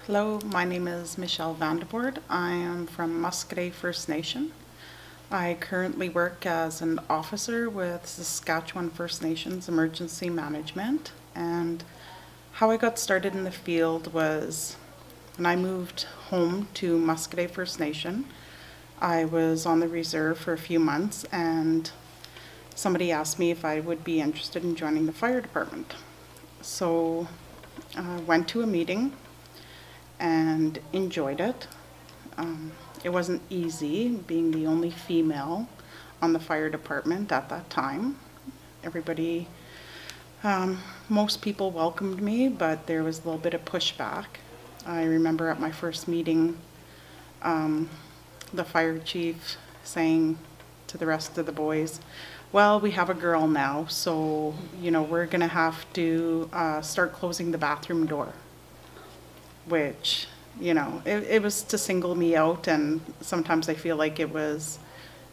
Hello, my name is Michelle Vandevord. I am from Musqueam First Nation. I currently work as an officer with Saskatchewan First Nations Emergency Management, and how I got started in the field was when I moved home to Musqueam First Nation. I was on the reserve for a few months and somebody asked me if I would be interested in joining the fire department. So I went to a meeting and enjoyed it. It wasn't easy being the only female on the fire department at that time. Everybody, most people welcomed me, but there was a little bit of pushback. I remember at my first meeting, the fire chief saying to the rest of the boys, well, we have a girl now, so, we're gonna have to start closing the bathroom door. Which, it was to single me out, and sometimes I feel like it was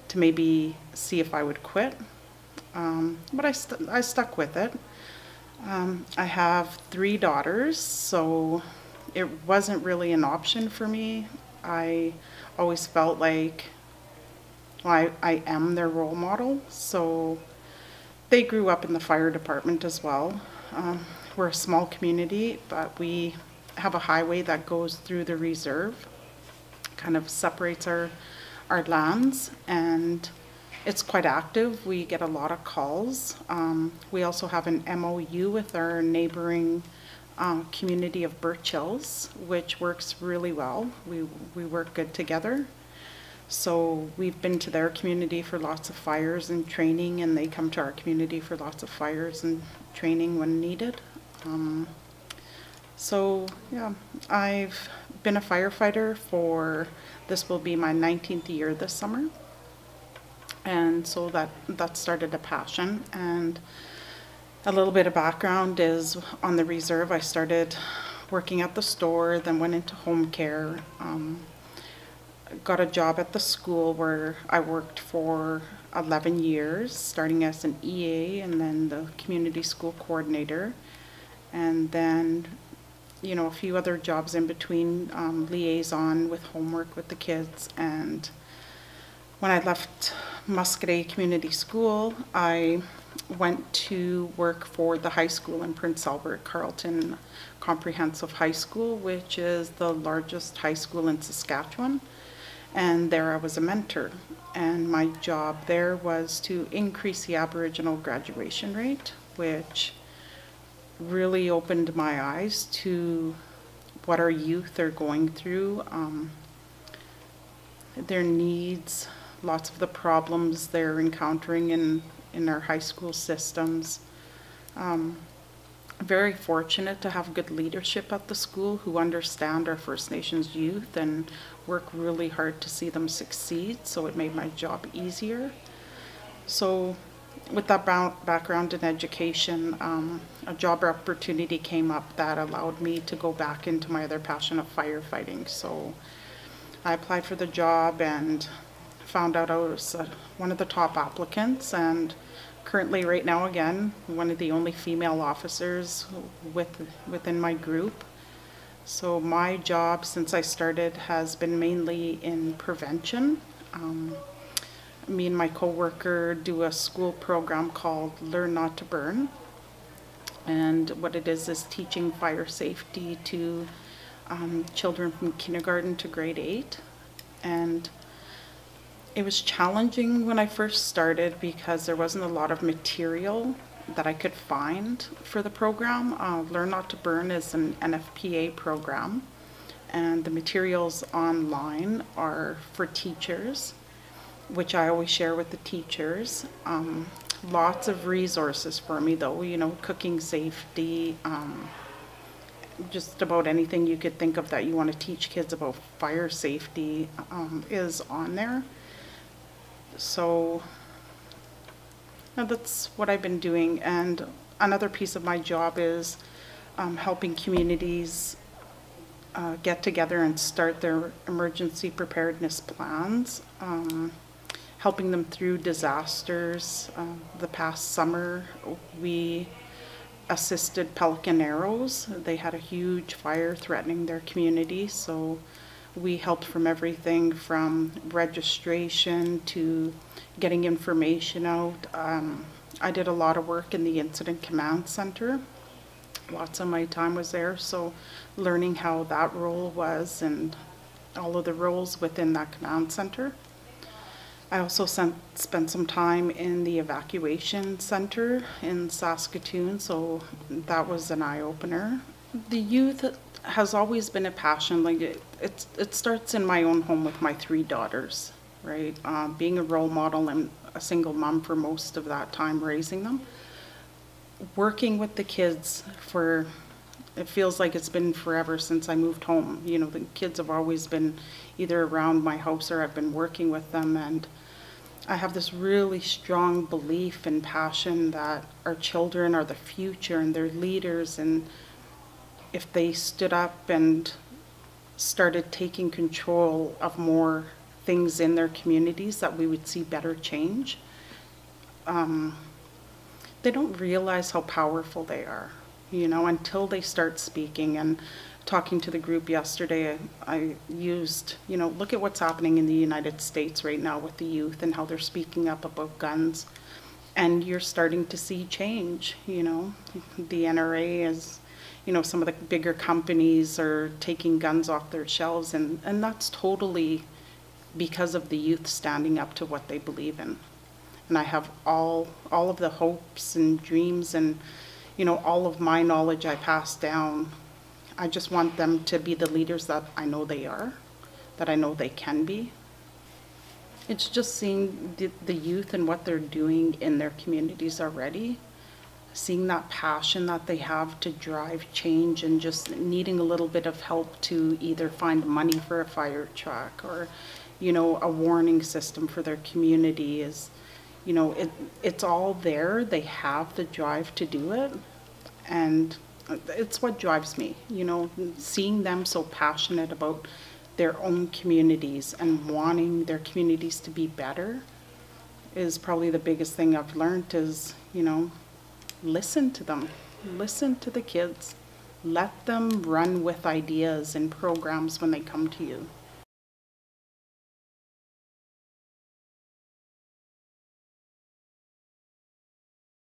to maybe see if I would quit. But I stuck with it. I have 3 daughters, so it wasn't really an option for me. I always felt like, well, I am their role model, so they grew up in the fire department as well. We're a small community, but we have a highway that goes through the reserve, kind of separates our lands, and it's quite active. We get a lot of calls. We also have an MOU with our neighboring community of Birch Hills, which works really well. We work good together. So we've been to their community for lots of fires and training, and they come to our community for lots of fires and training when needed. So yeah, I've been a firefighter for, this will be my 19th year this summer. And so that started a passion. And a little bit of background is on the reserve, I started working at the store, then went into home care, got a job at the school where I worked for 11 years, starting as an EA and then the community school coordinator. And then a few other jobs in between, liaison with homework with the kids. And when I left Musqueam Community School, I went to work for the high school in Prince Albert, Carleton Comprehensive High School, which is the largest high school in Saskatchewan. And there I was a mentor. And my job there was to increase the Aboriginal graduation rate, which really opened my eyes to what our youth are going through, their needs, lots of the problems they're encountering in our high school systems. Very fortunate to have good leadership at the school who understand our First Nations youth and work really hard to see them succeed, so it made my job easier. So with that background in education, a job opportunity came up that allowed me to go back into my other passion of firefighting. So I applied for the job and found out I was one of the top applicants, and currently right now again one of the only female officers within my group. So my job since I started has been mainly in prevention. Me and my co-worker do a school program called Learn Not to Burn. And what it is teaching fire safety to children from kindergarten to grade 8. And it was challenging when I first started because there wasn't a lot of material that I could find for the program. Learn Not to Burn is an NFPA program, and the materials online are for teachers, which I always share with the teachers. Lots of resources for me though, cooking safety, just about anything you could think of that you want to teach kids about fire safety is on there. So that's what I've been doing. And another piece of my job is helping communities get together and start their emergency preparedness plans. Helping them through disasters. The past summer we assisted Pelican Arrows. They had a huge fire threatening their community, so we helped from everything from registration to getting information out. I did a lot of work in the Incident Command Center. Lots of my time was there, so learning how that role was and all of the roles within that command center. I also spent some time in the evacuation center in Saskatchewan, so that was an eye-opener. The youth has always been a passion. Like it starts in my own home with my 3 daughters, right? Being a role model and a single mom for most of that time raising them. Working with the kids for, it feels like it's been forever since I moved home. You know, the kids have always been either around my house or I've been working with them, and I have this really strong belief and passion that our children are the future and they're leaders, and if they stood up and started taking control of more things in their communities, that we would see better change. They don't realize how powerful they are, you know, until they start speaking. And talking to the group yesterday, I used, you know, look at what's happening in the United States right now with the youth and how they're speaking up about guns. And you're starting to see change, you know. The NRA is, you know, some of the bigger companies are taking guns off their shelves, and that's totally because of the youth standing up to what they believe in. And I have all of the hopes and dreams and, you know, all of my knowledge I pass down. I just want them to be the leaders that I know they are, that I know they can be. It's just seeing the youth and what they're doing in their communities already, seeing that passion that they have to drive change, and just needing a little bit of help to either find money for a fire truck or, you know, a warning system for their community. Is, you know, it's all there. They have the drive to do it, and it's what drives me, you know, seeing them so passionate about their own communities and wanting their communities to be better is probably the biggest thing I've learned. Is, you know, listen to them, listen to the kids, let them run with ideas and programs when they come to you.